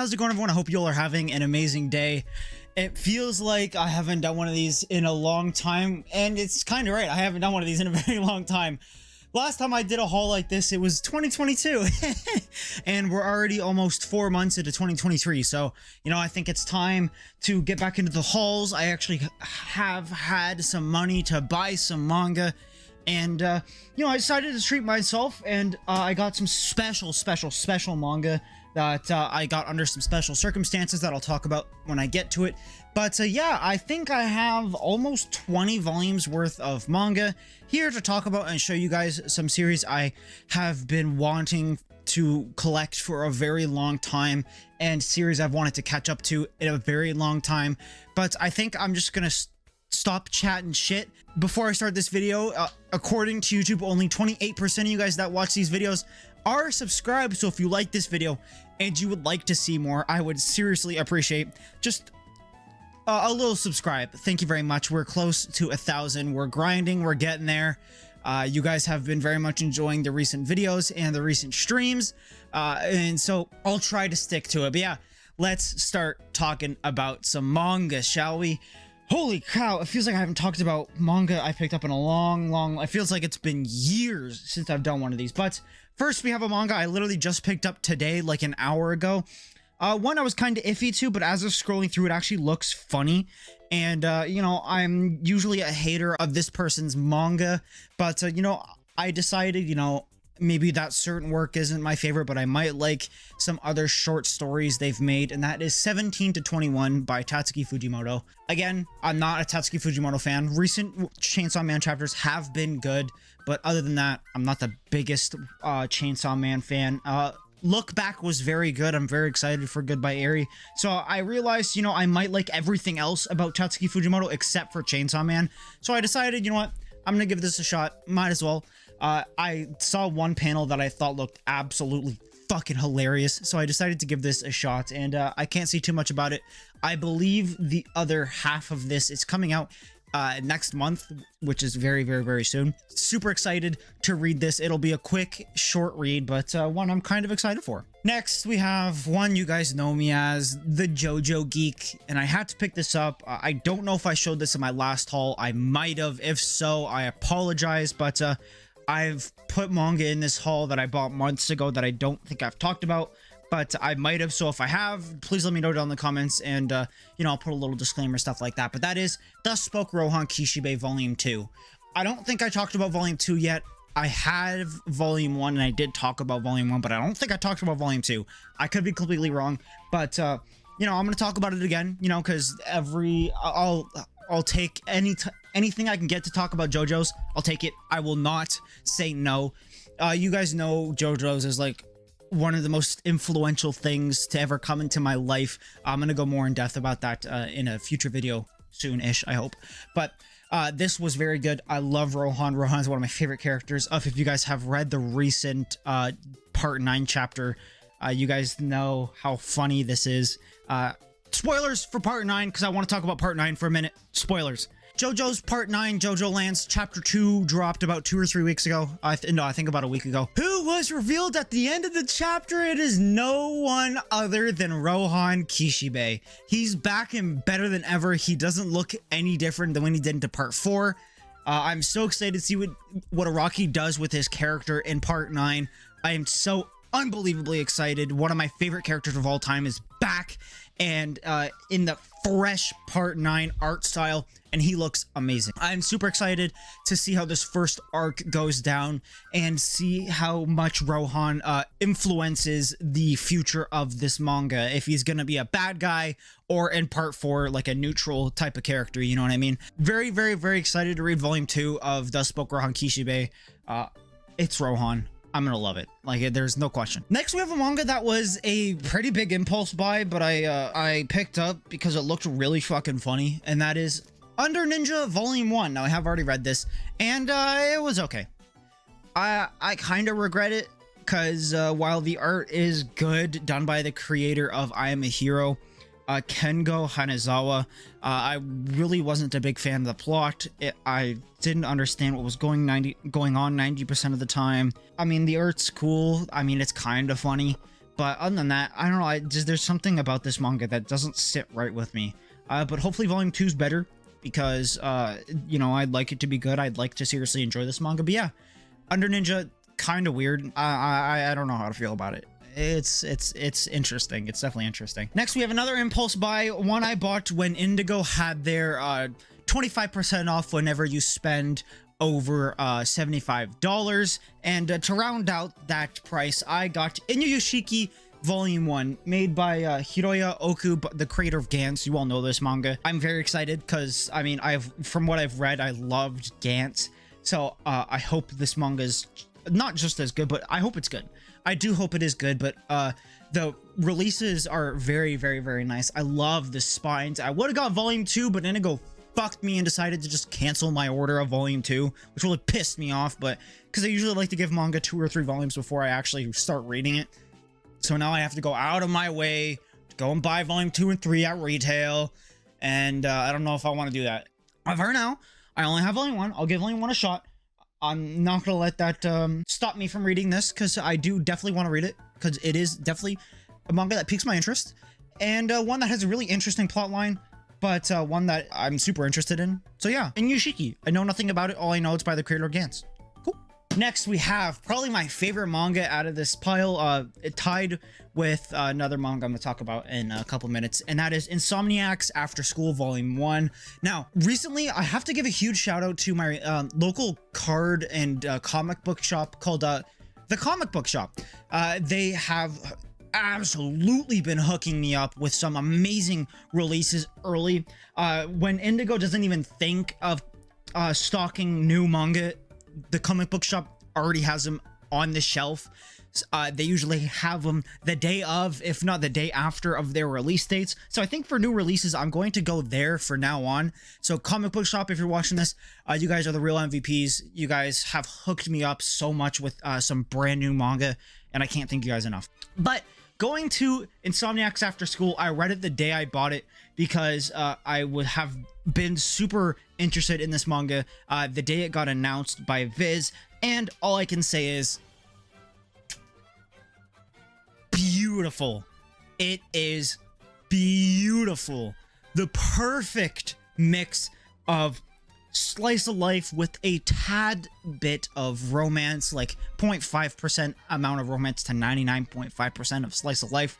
how's it going, everyone? I hope you all are having an amazing day. It feels like I haven't done one of these in a long time, and it's kind of right. I haven't done one of these in a very long time. Last time I did a haul like this, it was 2022, and we're already almost 4 months into 2023. So, you know, I think it's time to get back into the hauls. I actually have had some money to buy some manga, and, you know, I decided to treat myself, and I got some special manga that I got under some special circumstances that I'll talk about when I get to it. But yeah, I think I have almost 20 volumes worth of manga here to talk about and show you guys some series I have been wanting to collect for a very long time, and series I've wanted to catch up to in a very long time. But I think I'm just gonna stop chatting shit before I start this video. According to YouTube, only 28% of you guys that watch these videos are subscribed. So if you like this video and you would like to see more, I would seriously appreciate just a little subscribe. Thank you very much. We're close to 1,000. We're grinding. We're getting there. You guys have been very much enjoying the recent videos and the recent streams, and so I'll try to stick to it. But yeah, let's start talking about some manga, shall we? Holy cow, it feels like I haven't talked about manga I picked up in a long... It feels like it's been years since I've done one of these. But first, we have a manga I literally just picked up today, like an hour ago. One I was kind of iffy to, but as I was scrolling through, it actually looks funny. And, you know, I'm usually a hater of this person's manga. But, you know, I decided, you know, maybe that certain work isn't my favorite, but I might like some other short stories they've made, and that is 17 to 21 by Tatsuki Fujimoto. Again, I'm not a Tatsuki Fujimoto fan. Recent Chainsaw Man chapters have been good, but other than that, I'm not the biggest Chainsaw Man fan. Look Back was very good. I'm very excited for Goodbye Eri. So I realized, you know, I might like everything else about Tatsuki Fujimoto except for Chainsaw Man. So I decided, you know what, I'm gonna give this a shot. Might as well. I saw one panel that I thought looked absolutely fucking hilarious, so I decided to give this a shot, and I can't say too much about it. I believe the other half of this is coming out next month, which is very soon. Super excited to read this. It'll be a quick, short read, but one I'm kind of excited for. Next, we have one you guys know me as, the JoJo Geek, and I had to pick this up. I don't know if I showed this in my last haul. I might have. If so, I apologize, but I've put manga in this haul that I bought months ago that I don't think I've talked about, but I might have. So if I have, please let me know down in the comments, and you know, I'll put a little disclaimer, stuff like that. But that is Thus Spoke Rohan Kishibe Volume 2. I don't think I talked about Volume 2 yet. I have Volume 1, and I did talk about Volume 1, but I don't think I talked about Volume 2. I could be completely wrong, but you know, I'm gonna talk about it again, you know, because I'll take anything I can get to talk about JoJo's. I'll take it. I will not say no. You guys know JoJo's is like one of the most influential things to ever come into my life. I'm gonna go more in depth about that in a future video soon-ish, I hope. But this was very good. I love Rohan. Rohan is one of my favorite characters. If you guys have read the recent Part 9 chapter, you guys know how funny this is. Spoilers for Part 9, because I want to talk about Part 9 for a minute. Spoilers. JoJo's Part 9, JoJo Lands Chapter 2 dropped about 2 or 3 weeks ago. No, I think about a week ago. Who was revealed at the end of the chapter? It is no one other than Rohan Kishibe. He's back and better than ever. He doesn't look any different than when he did into Part 4. I'm so excited to see what Araki does with his character in Part 9. I am so unbelievably excited. One of my favorite characters of all time is back, and in the fresh Part 9 art style, and he looks amazing. I'm super excited to see how this first arc goes down and see how much Rohan influences the future of this manga, if he's gonna be a bad guy or in Part 4 like a neutral type of character, you know what I mean? Very excited to read Volume 2 of Thus Spoke Rohan Kishibe. It's Rohan. I'm gonna love it. Like, there's no question. Next, we have a manga that was a pretty big impulse buy, but I picked up because it looked really fucking funny, and that is Under Ninja Volume 1. Now, I have already read this, and it was okay. I kind of regret it, because while the art is good, done by the creator of I Am a Hero, Kengo Hanazawa, I really wasn't a big fan of the plot. I didn't understand what was going on 90% of the time. I mean, the art's cool. I mean, it's kind of funny, But other than that, I don't know, there's something about this manga that doesn't sit right with me. But hopefully volume 2 is better, because you know, I'd like it to be good. I'd like to seriously enjoy this manga. But yeah, Under Ninja, kind of weird. I don't know how to feel about it. It's interesting. It's definitely interesting. Next, we have another impulse buy, one I bought when Indigo had their 25% off whenever you spend over $75. And to round out that price, I got Inuyushiki Volume 1, made by Hiroya Oku, the creator of Gantz. You all know this manga. I'm very excited because, I mean, from what I've read, I loved Gantz. So I hope this manga is not just as good, but I hope it's good. I do hope it is good, but the releases are very, very, very nice. I love the spines. I would have got Volume 2, but Indigo fucked me and decided to just cancel my order of Volume 2, which really pissed me off, but because I usually like to give manga 2 or 3 volumes before I actually start reading it. So now I have to go out of my way to go and buy Volume 2 and 3 at retail, and I don't know if I want to do that. However, now, I only have Volume 1. I'll give Volume 1 a shot. I'm not going to let that stop me from reading this, because I do definitely want to read it, because it is definitely a manga that piques my interest, and one that has a really interesting plot line, but one that I'm super interested in. So yeah, Inuyushiki. I know nothing about it. All I know it's by the creator of Gantz. Cool. Next, we have probably my favorite manga out of this pile. It tied with another manga I'm going to talk about in a couple minutes, and that is Insomniacs After School Volume 1. Now, recently, I have to give a huge shout out to my local card and comic book shop called The Comic Book Shop. They have absolutely been hooking me up with some amazing releases early. When Indigo doesn't even think of stocking new manga, the comic book shop already has them on the shelf. They usually have them the day of, if not the day after, of their release dates. So I think for new releases, I'm going to go there for now on. So comic book shop, if you're watching this, you guys are the real MVPs. You guys have hooked me up so much with some brand new manga, and I can't thank you guys enough. But going to Insomniacs After School, I read it the day I bought it because I would have been super interested in this manga the day it got announced by Viz, and all I can say is beautiful. It is beautiful. The perfect mix of slice of life with a tad bit of romance, like 0.5% amount of romance to 99.5% of slice of life.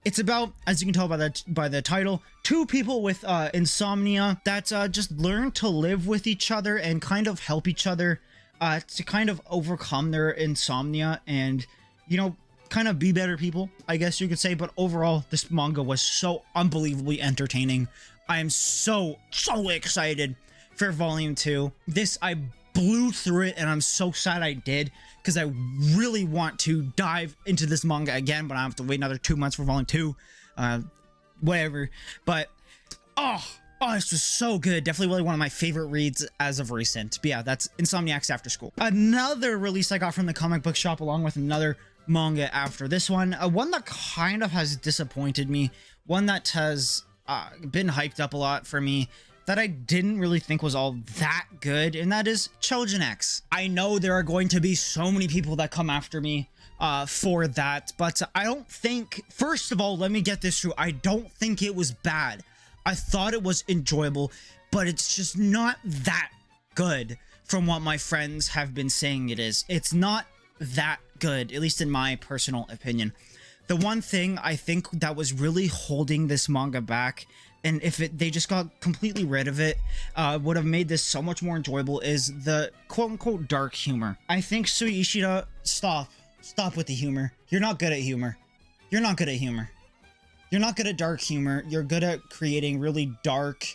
It's about, as you can tell by the title, two people with insomnia that just learn to live with each other and kind of help each other to kind of overcome their insomnia and, you know, kind of be better people, I guess you could say. But overall, this manga was so unbelievably entertaining. I am so excited for Volume 2. This, I blew through it, and I'm so sad I did, because I really want to dive into this manga again, but I have to wait another 2 months for Volume 2. Whatever. But, oh, it's just so good. Definitely really one of my favorite reads as of recent. But yeah, that's Insomniacs After School. Another release I got from the comic book shop, along with another manga after this one. One that kind of has disappointed me. One that has been hyped up a lot for me, that I didn't really think was all that good, and that is Children X. I know there are going to be so many people that come after me for that, but I don't think, first of all, let me get this true, I don't think it was bad. I thought it was enjoyable, but it's just not that good from what my friends have been saying it is. It's not that good, at least in my personal opinion. The one thing I think that was really holding this manga back, and if they just got completely rid of it, would have made this so much more enjoyable, is the quote-unquote dark humor. I think Sui Ishida, stop with the humor. You're not good at humor. You're not good at humor. You're not good at dark humor. You're good at creating really dark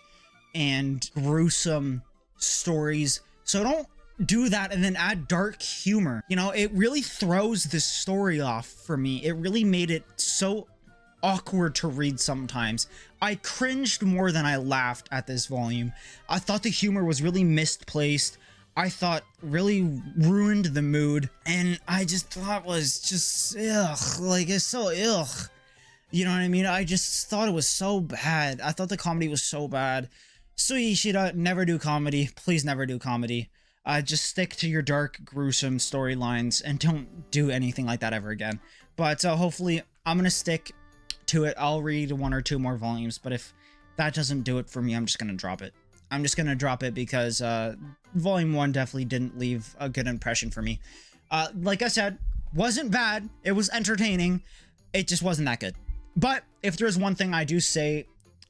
and gruesome stories. So don't do that and then add dark humor. You know, it really throws the story off for me. It really made it so awkward to read sometimes. I cringed more than I laughed at this volume. I thought the humor was really misplaced. I thought really ruined the mood, and I just thought was just ugh, like it's so ugh. You know what I mean? I just thought it was so bad. I thought the comedy was so bad. Sui Ishida, never do comedy. Please never do comedy. Just stick to your dark, gruesome storylines and don't do anything like that ever again. But hopefully I'm gonna stick to it. I'll read 1 or 2 more volumes, but if that doesn't do it for me, I'm just gonna drop it. I'm just gonna drop it because volume 1 definitely didn't leave a good impression for me. Like I said, wasn't bad. It was entertaining. It just wasn't that good. But if there's one thing I do say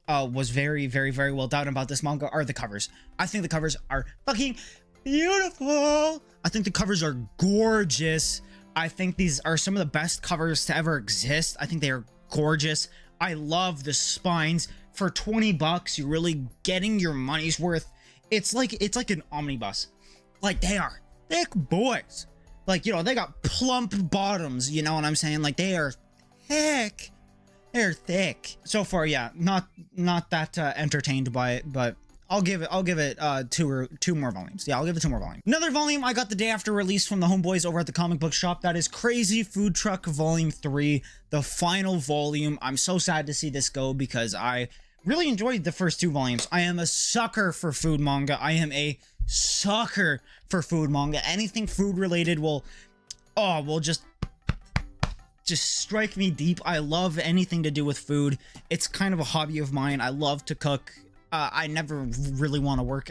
was very, very, very well done about this manga are the covers. I think the covers are fucking beautiful. I think the covers are gorgeous. I think these are some of the best covers to ever exist. I think they are gorgeous. I love the spines. For 20 bucks, you're really getting your money's worth. It's like an omnibus. Like, they are thick boys. Like, you know, they got plump bottoms, you know what I'm saying? Like, they are thick. They're thick. So far, yeah, not that entertained by it, but I'll give it 2 more volumes. Yeah, I'll give it 2 more volumes. Another volume I got the day after release from the homeboys over at the comic book shop. That is Crazy Food Truck Volume 3, the final volume. I'm so sad to see this go because I really enjoyed the first 2 volumes. I am a sucker for food manga. I am a sucker for food manga. Anything food related will just strike me deep. I love anything to do with food. It's kind of a hobby of mine. I love to cook. I never really want to work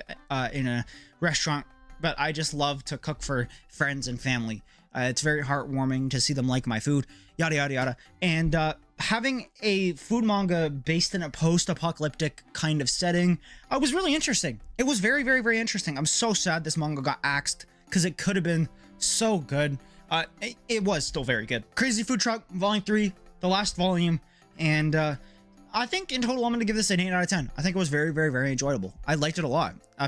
in a restaurant, but I just love to cook for friends and family. It's very heartwarming to see them like my food, yada, yada, yada. And having a food manga based in a post-apocalyptic kind of setting was really interesting. It was very, very, very interesting. I'm so sad this manga got axed because it could have been so good. It was still very good. Crazy Food Truck Volume 3, the last volume, and I think in total I'm going to give this an 8 out of 10. I think it was very, very, very enjoyable. I liked it a lot. A lot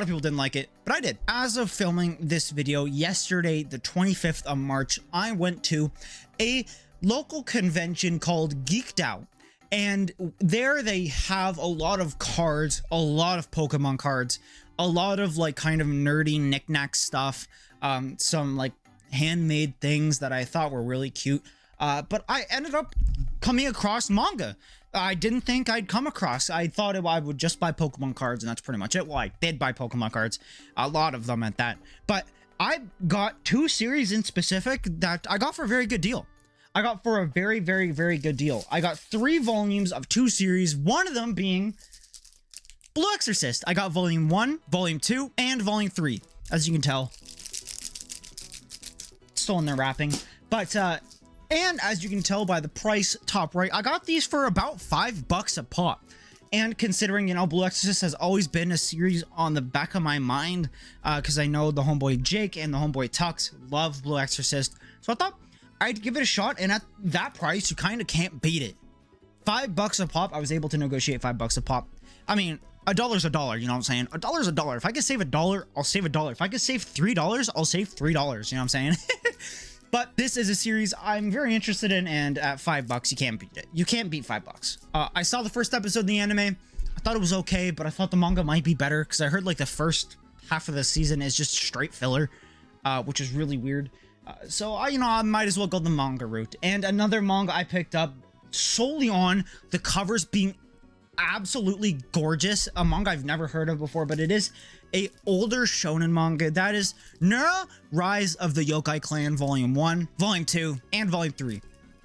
of people didn't like it, but I did. As of filming this video yesterday, the 25th of March, I went to a local convention called Geeked Out. And there they have a lot of cards, a lot of Pokemon cards, a lot of like kind of nerdy knickknack stuff, some like handmade things that I thought were really cute. But I ended up coming across manga. I didn't think I'd come across. I thought I would just buy Pokemon cards, and that's pretty much it. Well, I did buy Pokemon cards, a lot of them at that. But I got 2 series in specific that I got for a very good deal. I got for a very, very, very good deal. I got 3 volumes of 2 series, one of them being Blue Exorcist. I got Volume 1, Volume 2, and Volume 3. As you can tell, still in their wrapping. But, and as you can tell by the price top right, I got these for about $5 a pop. And considering, you know, Blue Exorcist has always been a series on the back of my mind, because I know the homeboy Jake and the homeboy Tux love Blue Exorcist. So I thought I'd give it a shot, and at that price, you kind of can't beat it. $5 a pop. I was able to negotiate $5 a pop. I mean, a dollar's a dollar, you know what I'm saying? A dollar's a dollar. If I could save $1, I'll save $1. If I could save $3, I'll save $3, you know what I'm saying? But this is a series I'm very interested in, and at $5, you can't beat it. You can't beat $5. I saw the first episode of the anime. I thought it was okay, but I thought the manga might be better, because I heard like the first half of the season is just straight filler, which is really weird. So I might as well go the manga route. And another manga I picked up solely on the covers being absolutely gorgeous, a manga I've never heard of before, but it is a older shonen manga. That is Nura Rise of the Yokai Clan Volume 1, Volume 2, and Volume 3.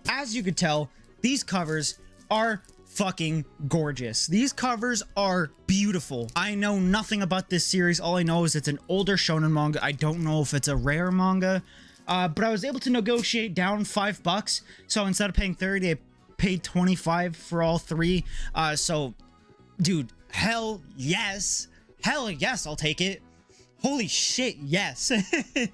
As you could tell, these covers are fucking gorgeous. These covers are beautiful. I know nothing about this series. All I know is it's an older shonen manga. I don't know if it's a rare manga, but I was able to negotiate down $5. So instead of paying 30, I paid 25 for all 3. So dude, hell yes, I'll take it. Holy shit, yes.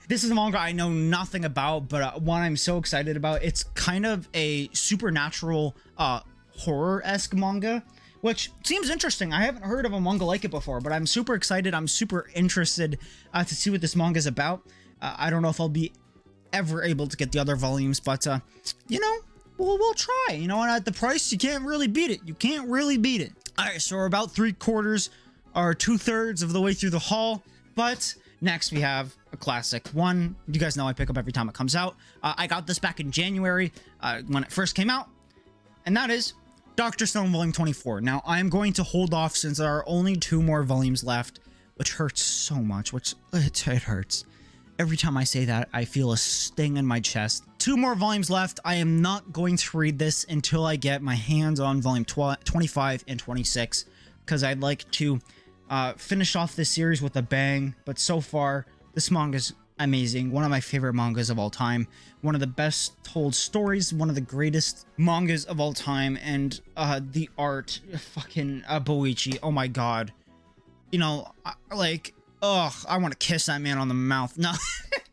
This is a manga I know nothing about, but one I'm so excited about. It's kind of a supernatural horror-esque manga, which seems interesting. I haven't heard of a manga like it before, but I'm super excited. I'm super interested to see what this manga is about. I don't know if I'll be ever able to get the other volumes, but we'll try. You know, and at the price, you can't really beat it. You can't really beat it. All right, so we're about 3/4 or 2/3 of the way through the haul. But next we have a classic one. You guys know I pick up every time it comes out. I got this back in January when it first came out, and that is Dr. Stone Volume 24. Now, I'm going to hold off since there are only 2 more volumes left, which hurts so much, which it hurts. Every time I say that, I feel a sting in my chest. 2 more volumes left. I am not going to read this until I get my hands on volume 25 and 26, because I'd like to finish off this series with a bang. But so far, this manga is amazing. One of my favorite mangas of all time. One of the best told stories. One of the greatest mangas of all time. And the art, fucking Boichi. Oh my god. You know, like, ugh, I want to kiss that man on the mouth. No,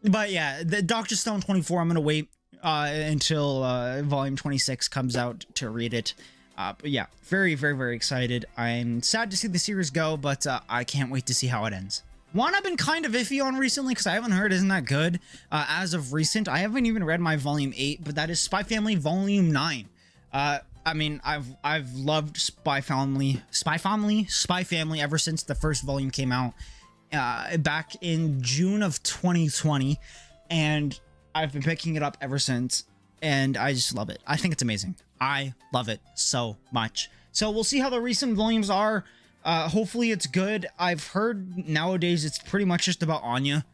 but yeah, the Dr. Stone 24. I'm gonna wait until volume 26 comes out to read it. But yeah, very, very, very excited. I'm sad to see the series go, but I can't wait to see how it ends. One I've been kind of iffy on recently because I haven't heard isn't that good as of recent. I haven't even read my volume 8, but that is Spy Family volume 9. I mean, I've loved Spy Family ever since the first volume came out back in June of 2020, and I've been picking it up ever since, and I just love it. I think it's amazing. I love it so much. So we'll see how the recent volumes are. Hopefully it's good. I've heard nowadays it's pretty much just about Anya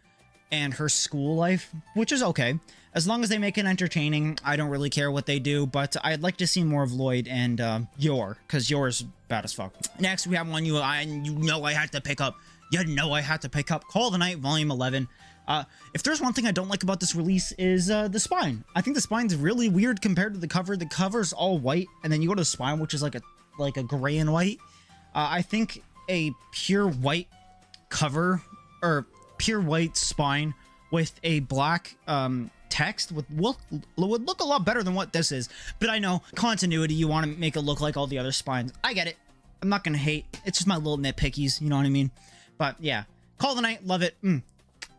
and her school life, which is okay. As long as they make it entertaining, I don't really care what they do, but I'd like to see more of Lloyd and Yor, because Yor's bad as fuck. Next, we have one you know I had to pick up. You know I had to pick up Call of the Night volume 11. If there's one thing I don't like about this release is the spine. I think the spine's really weird compared to the cover. The cover's all white, and then you go to the spine, which is like a gray and white. I think a pure white cover or pure white spine with a black text would look a lot better than what this is. But I know continuity, you want to make it look like all the other spines. I get it. I'm not gonna hate. It's just my little nitpickies, you know what I mean? But yeah, Call of the Night, love it.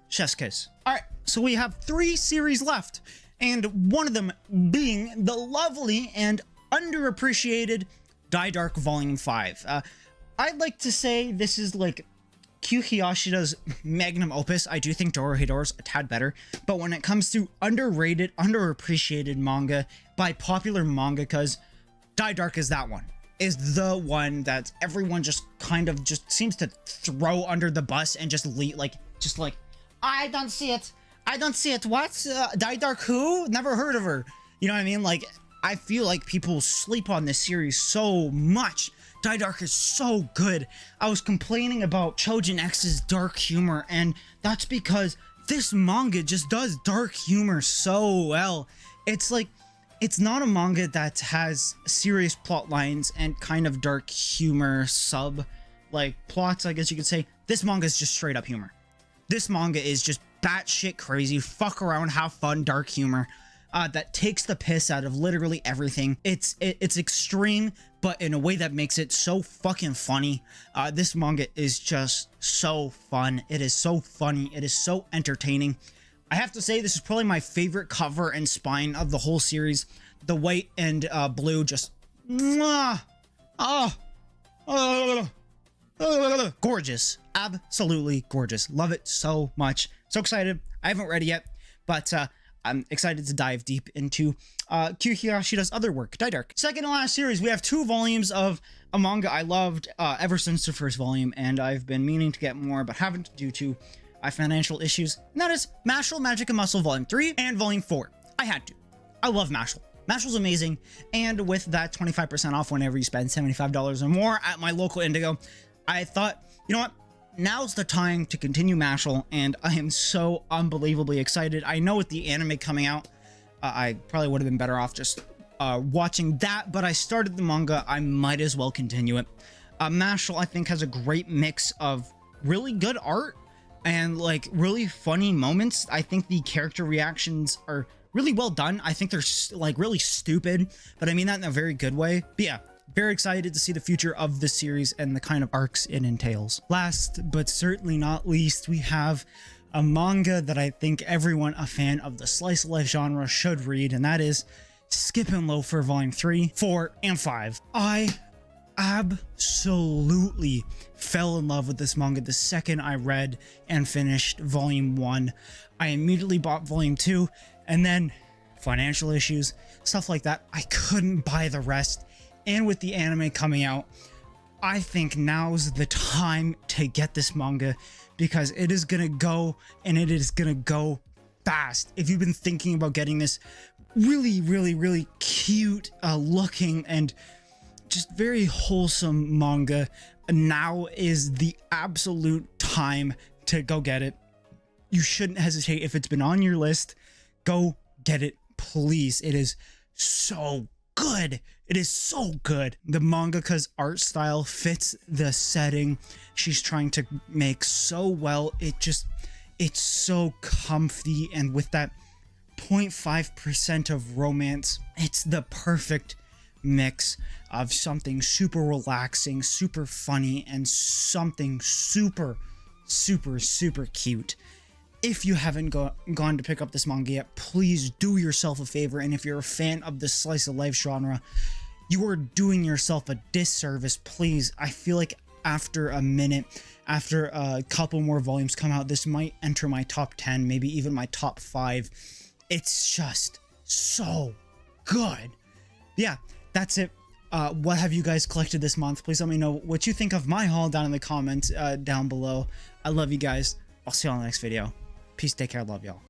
Chef's kiss. All right, so we have 3 series left, and one of them being the lovely and underappreciated Die Dark Volume 5. I'd like to say this is like Q Hiyoshida's magnum opus. I do think Dorohedoro's a tad better, but when it comes to underrated, underappreciated manga by popular mangakas, Die Dark is that one. Is the one that everyone just kind of just seems to throw under the bus and just leave, like I don't see it. I don't see it. What? Die Dark who? Never heard of her. You know what I mean? Like, I feel like people sleep on this series so much. Die Dark is so good. I was complaining about Chojin X's dark humor, and that's because this manga just does dark humor so well. It's like, it's not a manga that has serious plot lines and kind of dark humor like plots, I guess you could say. This manga is just straight up humor. This manga is just batshit crazy, fuck around, have fun, dark humor that takes the piss out of literally everything. It's extreme, but in a way that makes it so fucking funny. This manga is just so fun. It is so funny. It is so entertaining. I have to say, this is probably my favorite cover and spine of the whole series. The white and blue just... gorgeous. Absolutely gorgeous. Love it so much. So excited. I haven't read it yet, but I'm excited to dive deep into Q Hiyoshida's other work, Die Dark. Second to last series, we have 2 volumes of a manga I loved ever since the first volume, and I've been meaning to get more, but haven't due to financial issues. And that is Mashle, Magic and Muscle Volume 3 and Volume 4. I had to. I love Mashle. Mashle's amazing, and with that 25% off whenever you spend $75 or more at my local Indigo, I thought, you know what? Now's the time to continue Mashle, and I am so unbelievably excited. I know with the anime coming out, I probably would have been better off just watching that, but I started the manga. I might as well continue it. Mashle, I think, has a great mix of really good art and like really funny moments. I think the character reactions are really well done. I think they're like really stupid, but I mean that in a very good way. But yeah, very excited to see the future of this series and the kind of arcs it entails. Last but certainly not least, we have a manga that I think everyone a fan of the slice of life genre should read, and that is Skippin' Loafer Volume 3, 4, and 5. I absolutely fell in love with this manga the second I read and finished Volume 1. I immediately bought Volume 2, and then financial issues, stuff like that, I couldn't buy the rest. And with the anime coming out, I think now's the time to get this manga because it is gonna go, and it is gonna go fast. If you've been thinking about getting this really cute looking and just very wholesome manga, now is the absolute time to go get it. You shouldn't hesitate. If it's been on your list, go get it, please. It is so good. It is so good. The mangaka's art style fits the setting she's trying to make so well. It's so comfy, and with that 0.5% of romance, it's the perfect mix of something super relaxing, super funny, and something super cute. If you haven't gone to pick up this manga yet, please do yourself a favor. And if you're a fan of the slice of life genre, you are doing yourself a disservice. Please, I feel like after a minute, after a couple more volumes come out, this might enter my top 10, maybe even my top 5. It's just so good. Yeah, that's it. What have you guys collected this month? Please let me know what you think of my haul down in the comments down below. I love you guys. I'll see you on the next video. Peace, take care, love y'all.